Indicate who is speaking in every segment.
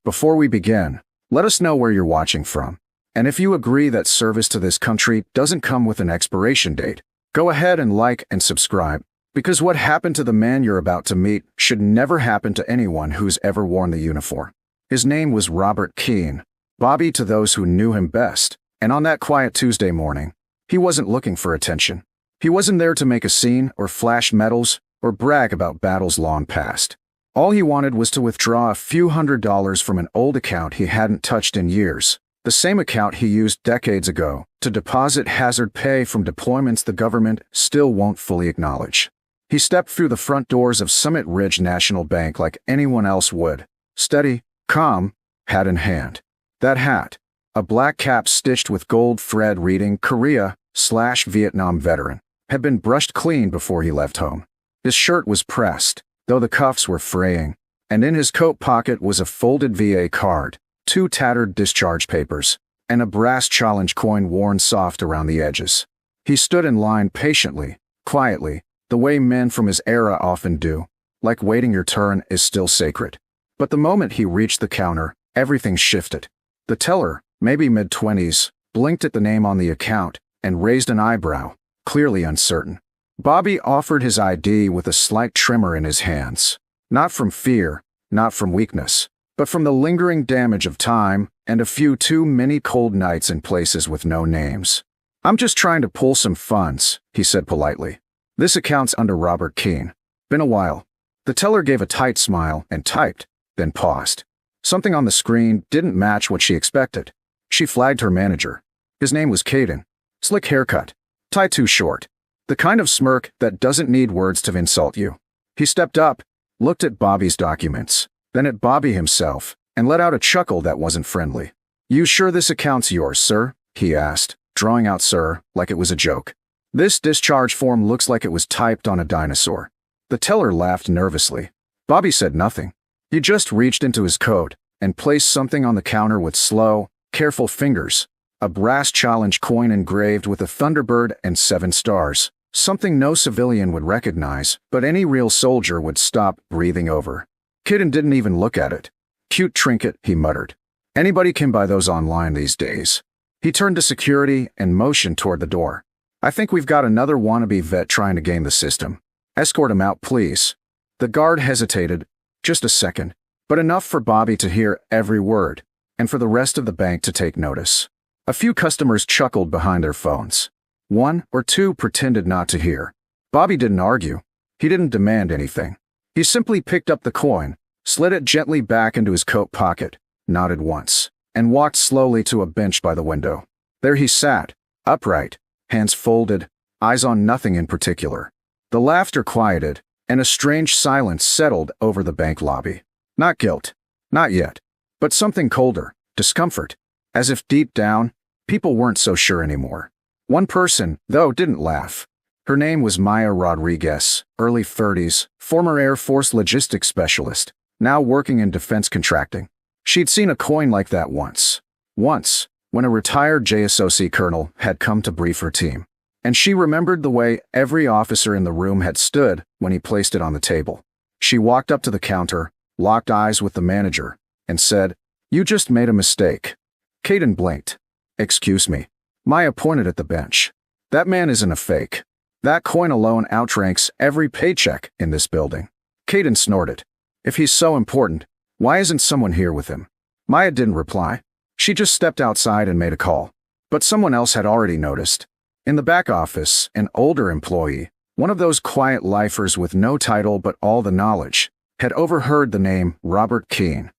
Speaker 1: Before we begin, let us know where you're watching from. And if you agree that service to this country doesn't come with an expiration date, go ahead and like and subscribe, because what happened to the man you're about to meet should never happen to anyone who's ever worn the uniform. His name was Robert Keene, Bobby to those who knew him best, and on that quiet Tuesday morning, he wasn't looking for attention. He wasn't there to make a scene or flash medals or brag about battles long past. All he wanted was to withdraw a few $100s from an old account he hadn't touched in years, the same account he used decades ago to deposit hazard pay from deployments the government still won't fully acknowledge. He stepped through the front doors of Summit Ridge National Bank like anyone else would, steady, calm, hat in hand. That hat, a black cap stitched with gold thread reading Korea/Vietnam veteran, had been brushed clean before he left home. His shirt was pressed, though the cuffs were fraying, and in his coat pocket was a folded VA card, 2 tattered discharge papers, and a brass challenge coin worn soft around the edges. He stood in line patiently, quietly, the way men from his era often do, like waiting your turn is still sacred. But the moment he reached the counter, everything shifted. The teller, maybe mid-20s, blinked at the name on the account and raised an eyebrow, clearly uncertain. Bobby offered his ID with a slight tremor in his hands, not from fear, not from weakness, but from the lingering damage of time and a few too many cold nights in places with no names. "I'm just trying to pull some funds," he said politely. "This account's under Robert Keene. Been a while." The teller gave a tight smile and typed, then paused. Something on the screen didn't match what she expected. She flagged her manager. His name was Caden. Slick haircut. Tie too short. The kind of smirk that doesn't need words to insult you. He stepped up, looked at Bobby's documents, then at Bobby himself, and let out a chuckle that wasn't friendly. "You sure this account's yours, sir?" he asked, drawing out "sir" like it was a joke. "This discharge form looks like it was typed on a dinosaur." The teller laughed nervously. Bobby said nothing. He just reached into his coat and placed something on the counter with slow, careful fingers, a brass challenge coin engraved with a thunderbird and 7 stars. Something no civilian would recognize, but any real soldier would stop breathing over. Kidden didn't even look at it. "Cute trinket," he muttered. "Anybody can buy those online these days." He turned to security and motioned toward the door. "I think we've got another wannabe vet trying to game the system. Escort him out, please." The guard hesitated, just a second, but enough for Bobby to hear every word, and for the rest of the bank to take notice. A few customers chuckled behind their phones. 1 or 2 pretended not to hear. Bobby didn't argue. He didn't demand anything. He simply picked up the coin, slid it gently back into his coat pocket, nodded once, and walked slowly to a bench by the window. There he sat, upright, hands folded, eyes on nothing in particular. The laughter quieted, and a strange silence settled over the bank lobby. Not guilt. Not yet. But something colder, discomfort. As if deep down, people weren't so sure anymore. One person, though, didn't laugh. Her name was Maya Rodriguez, early 30s, former Air Force logistics specialist, now working in defense contracting. She'd seen a coin like that once. Once, when a retired JSOC colonel had come to brief her team. And she remembered the way every officer in the room had stood when he placed it on the table. She walked up to the counter, locked eyes with the manager, and said, "You just made a mistake." Caden blinked. "Excuse me." Maya pointed at the bench. "That man isn't a fake. That coin alone outranks every paycheck in this building." Caden snorted. "If he's so important, why isn't someone here with him?" Maya didn't reply. She just stepped outside and made a call. But someone else had already noticed. In the back office, an older employee, one of those quiet lifers with no title but all the knowledge, had overheard the name Robert Keene.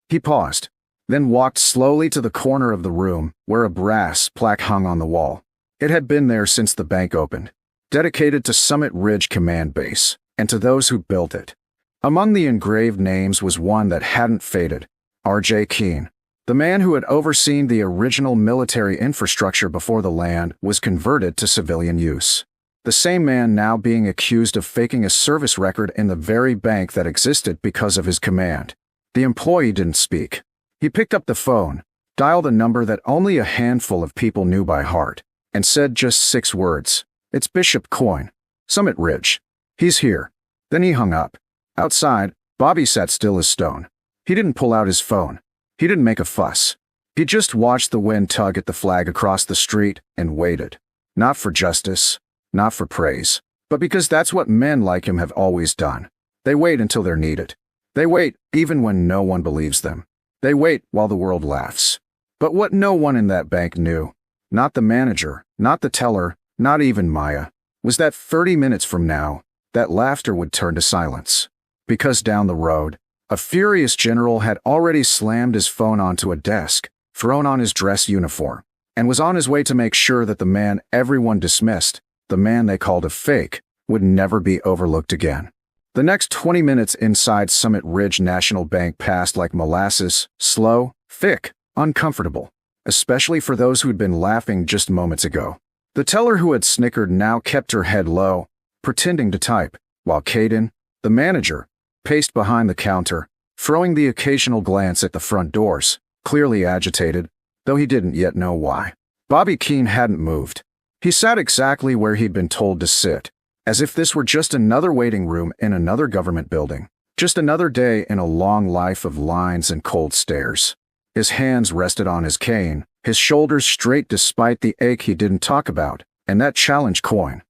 Speaker 1: He paused, then walked slowly to the corner of the room where a brass plaque hung on the wall. It had been there since the bank opened, dedicated to Summit Ridge Command Base and to those who built it. Among the engraved names was one that hadn't faded, R.J. Keene. The man who had overseen the original military infrastructure before the land was converted to civilian use. The same man now being accused of faking a service record in the very bank that existed because of his command. The employee didn't speak. He picked up the phone, dialed a number that only a handful of people knew by heart, and said just 6 words. "It's Bishop Coyne. Summit Ridge. He's here." Then he hung up. Outside, Bobby sat still as stone. He didn't pull out his phone. He didn't make a fuss. He just watched the wind tug at the flag across the street and waited. Not for justice, not for praise, but because that's what men like him have always done. They wait until they're needed. They wait even when no one believes them. They wait while the world laughs. But what no one in that bank knew, not the manager, not the teller, not even Maya, was that 30 minutes from now, that laughter would turn to silence. Because down the road, a furious general had already slammed his phone onto a desk, thrown on his dress uniform, and was on his way to make sure that the man everyone dismissed, the man they called a fake, would never be overlooked again. The next 20 minutes inside Summit Ridge National Bank passed like molasses, slow, thick, uncomfortable, especially for those who'd been laughing just moments ago. The teller who had snickered now kept her head low, pretending to type, while Caden, the manager, paced behind the counter, throwing the occasional glance at the front doors, clearly agitated, though he didn't yet know why. Bobby Keene hadn't moved. He sat exactly where he'd been told to sit, as if this were just another waiting room in another government building, just another day in a long life of lines and cold stares. His hands rested on his cane, his shoulders straight despite the ache he didn't talk about, and that challenge coin,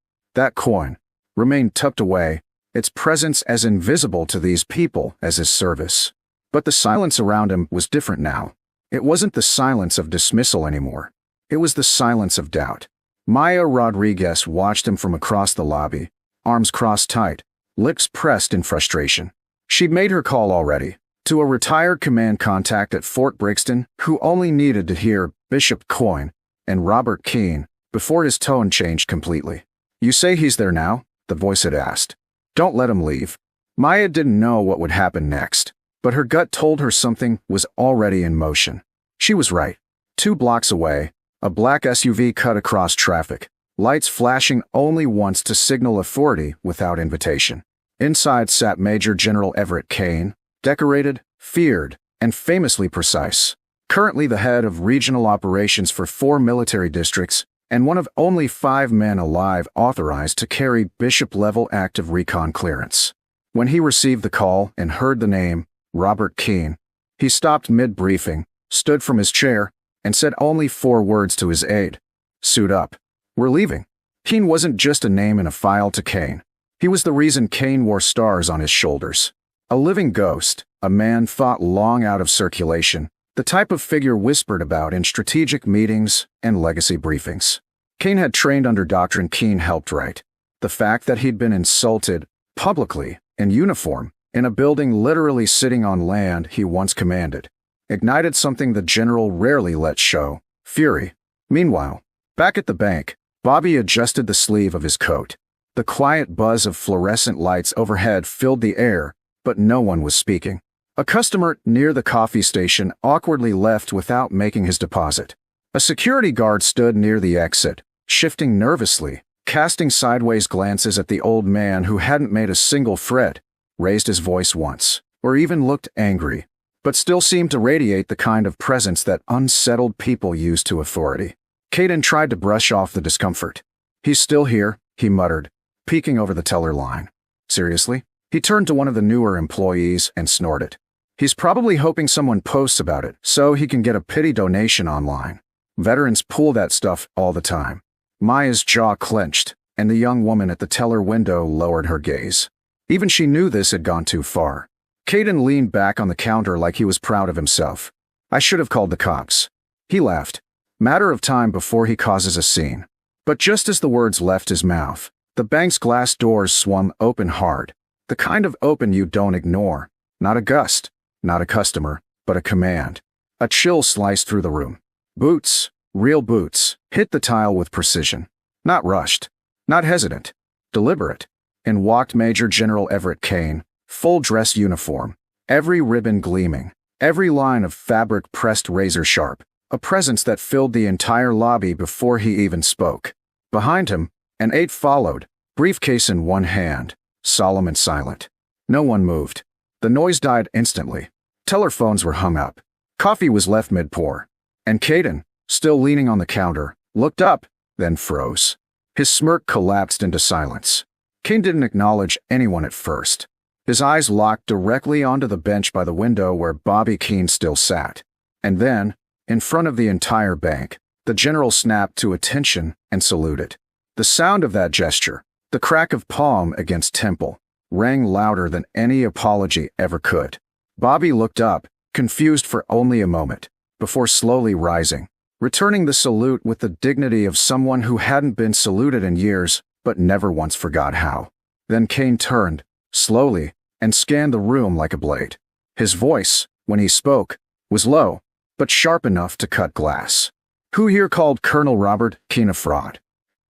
Speaker 1: remained tucked away, its presence as invisible to these people as his service. But the silence around him was different now. It wasn't the silence of dismissal anymore. It was the silence of doubt. Maya Rodriguez watched him from across the lobby, arms crossed tight, lips pressed in frustration. She'd made her call already, to a retired command contact at Fort Brixton who only needed to hear Bishop Coyne and Robert Keene before his tone changed completely. "You say he's there now?" the voice had asked. "Don't let him leave." Maya didn't know what would happen next, but her gut told her something was already in motion. She was right. 2 blocks away, a black SUV cut across traffic, lights flashing only once to signal authority without invitation. Inside sat Major General Everett Kane, decorated, feared, and famously precise. Currently the head of regional operations for 4 military districts, and one of only 5 men alive authorized to carry bishop-level active recon clearance. When he received the call and heard the name, Robert Keene, he stopped mid-briefing, stood from his chair, and said only 4 words to his aide. "Suit up. We're leaving." Keene wasn't just a name in a file to Kane. He was the reason Kane wore stars on his shoulders. A living ghost, a man thought long out of circulation, the type of figure whispered about in strategic meetings and legacy briefings. Kane had trained under Doctrine Keene helped write. The fact that he'd been insulted, publicly, in uniform, in a building literally sitting on land he once commanded, ignited something the general rarely let show: fury. Meanwhile, back at the bank, Bobby adjusted the sleeve of his coat. The quiet buzz of fluorescent lights overhead filled the air, but no one was speaking. A customer near the coffee station awkwardly left without making his deposit. A security guard stood near the exit, shifting nervously, casting sideways glances at the old man who hadn't made a single threat, raised his voice once, or even looked angry, but still seemed to radiate the kind of presence that unsettled people use to authority. Caden tried to brush off the discomfort. "He's still here," he muttered, peeking over the teller line. "Seriously?" He turned to one of the newer employees and snorted. "He's probably hoping someone posts about it so he can get a pity donation online. Veterans pull that stuff all the time." Maya's jaw clenched, and the young woman at the teller window lowered her gaze. Even she knew this had gone too far. Caden leaned back on the counter like he was proud of himself. "I should have called the cops." He laughed. Matter of time before he causes a scene. But just as the words left his mouth, the bank's glass doors swung open hard. The kind of open you don't ignore. Not a gust, not a customer, but a command. A chill sliced through the room. Boots, real boots, hit the tile with precision. Not rushed, not hesitant, deliberate. In walked Major General Everett Kane, full dress uniform, every ribbon gleaming, every line of fabric pressed razor sharp, a presence that filled the entire lobby before he even spoke. Behind him, an 8 followed, briefcase in one hand, solemn and silent. No one moved. The noise died instantly. Teller phones were hung up. Coffee was left mid-pour. And Caden, still leaning on the counter, looked up, then froze. His smirk collapsed into silence. Kane didn't acknowledge anyone at first. His eyes locked directly onto the bench by the window where Bobby Keene still sat. And then, in front of the entire bank, the general snapped to attention and saluted. The sound of that gesture, the crack of palm against temple, rang louder than any apology ever could. Bobby looked up, confused for only a moment, before slowly rising, returning the salute with the dignity of someone who hadn't been saluted in years, but never once forgot how. Then Kane turned, slowly, and scanned the room like a blade. His voice, when he spoke, was low, but sharp enough to cut glass. "Who here called Colonel Robert Keene a fraud?"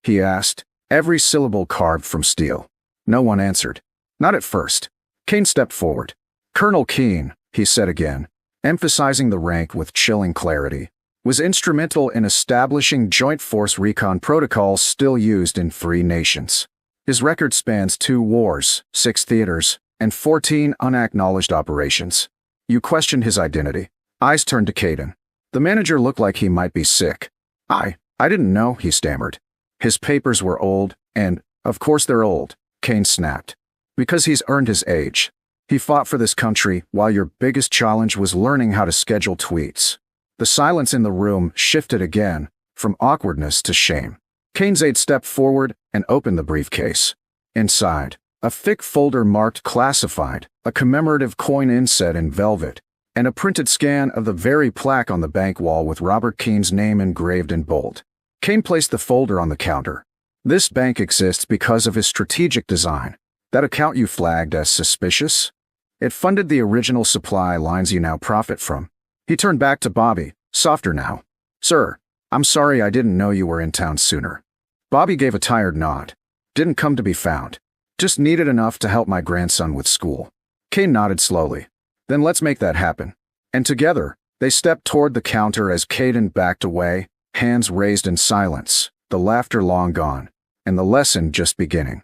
Speaker 1: he asked, every syllable carved from steel. No one answered. Not at first. Kane stepped forward. "Colonel Keene," he said again, emphasizing the rank with chilling clarity, was instrumental in establishing joint force recon protocols still used in 3 nations. His record spans 2 wars, 6 theaters, and 14 unacknowledged operations. You questioned his identity. Eyes turned to Caden. The manager looked like he might be sick. I didn't know," he stammered. "His papers were old, and, of course they're old," Kane snapped. "Because he's earned his age. He fought for this country while your biggest challenge was learning how to schedule tweets." The silence in the room shifted again, from awkwardness to shame. Kane's aide stepped forward and opened the briefcase. Inside, a thick folder marked classified, a commemorative coin inset in velvet, and a printed scan of the very plaque on the bank wall with Robert Keene's name engraved in bold. Kane placed the folder on the counter. "This bank exists because of his strategic design. That account you flagged as suspicious? It funded the original supply lines you now profit from." He turned back to Bobby, softer now. "Sir, I'm sorry I didn't know you were in town sooner." Bobby gave a tired nod. "Didn't come to be found. Just needed enough to help my grandson with school." Kane nodded slowly. "Then let's make that happen." And together, they stepped toward the counter as Caden backed away, hands raised in silence, the laughter long gone, and the lesson just beginning.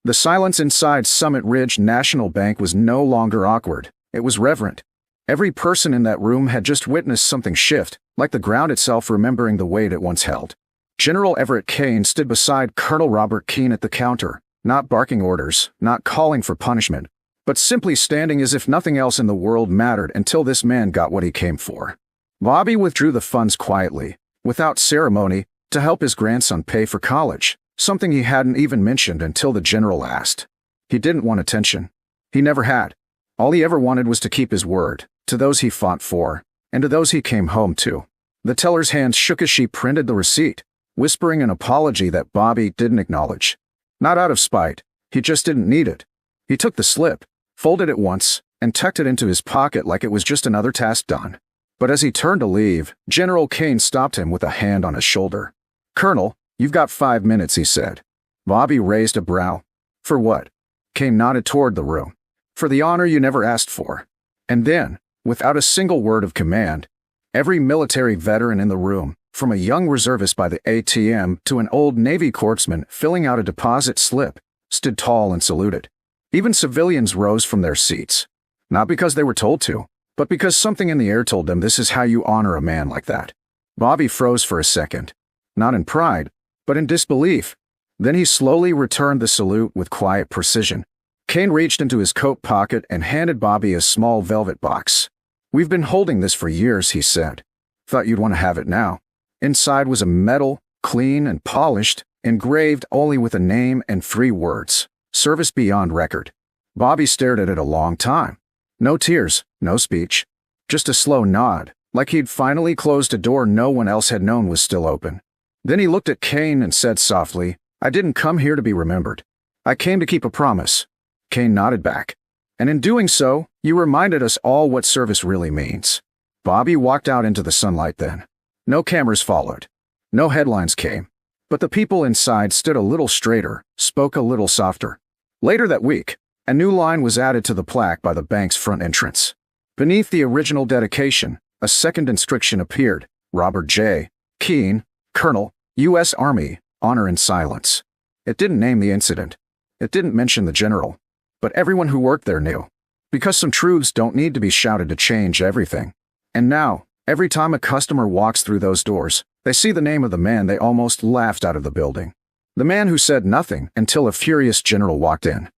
Speaker 1: The silence inside Summit Ridge National Bank was no longer awkward. It was reverent. Every person in that room had just witnessed something shift, like the ground itself remembering the weight it once held. General Everett Kane stood beside Colonel Robert Keene at the counter, not barking orders, not calling for punishment, but simply standing as if nothing else in the world mattered until this man got what he came for. Bobby withdrew the funds quietly, without ceremony, to help his grandson pay for college, something he hadn't even mentioned until the general asked. He didn't want attention. He never had. All he ever wanted was to keep his word, to those he fought for, and to those he came home to. The teller's hand shook as she printed the receipt, whispering an apology that Bobby didn't acknowledge. Not out of spite, he just didn't need it. He took the slip, folded it once, and tucked it into his pocket like it was just another task done. But as he turned to leave, General Kane stopped him with a hand on his shoulder. "Colonel, you've got 5 minutes," he said. Bobby raised a brow. "For what?" Kane nodded toward the room. "For the honor you never asked for." And then, without a single word of command, every military veteran in the room, from a young reservist by the ATM to an old Navy corpsman filling out a deposit slip, stood tall and saluted. Even civilians rose from their seats. Not because they were told to, but because something in the air told them this is how you honor a man like that. Bobby froze for a second, not in pride, but in disbelief. Then he slowly returned the salute with quiet precision. Kane reached into his coat pocket and handed Bobby a small velvet box. "We've been holding this for years," he said. "Thought you'd want to have it now." Inside was a metal, clean and polished, engraved only with a name and 3 words: "Service beyond record." Bobby stared at it a long time. No tears, no speech. Just a slow nod, like he'd finally closed a door no one else had known was still open. Then he looked at Kane and said softly, "I didn't come here to be remembered. I came to keep a promise." Kane nodded back. "And in doing so, you reminded us all what service really means." Bobby walked out into the sunlight then. No cameras followed. No headlines came. But the people inside stood a little straighter, spoke a little softer. Later that week, a new line was added to the plaque by the bank's front entrance. Beneath the original dedication, a second inscription appeared: Robert J. Keene, Colonel, U.S. Army, honor in silence. It didn't name the incident. It didn't mention the general. But everyone who worked there knew. Because some truths don't need to be shouted to change everything. And now, every time a customer walks through those doors, they see the name of the man they almost laughed out of the building. The man who said nothing until a furious general walked in.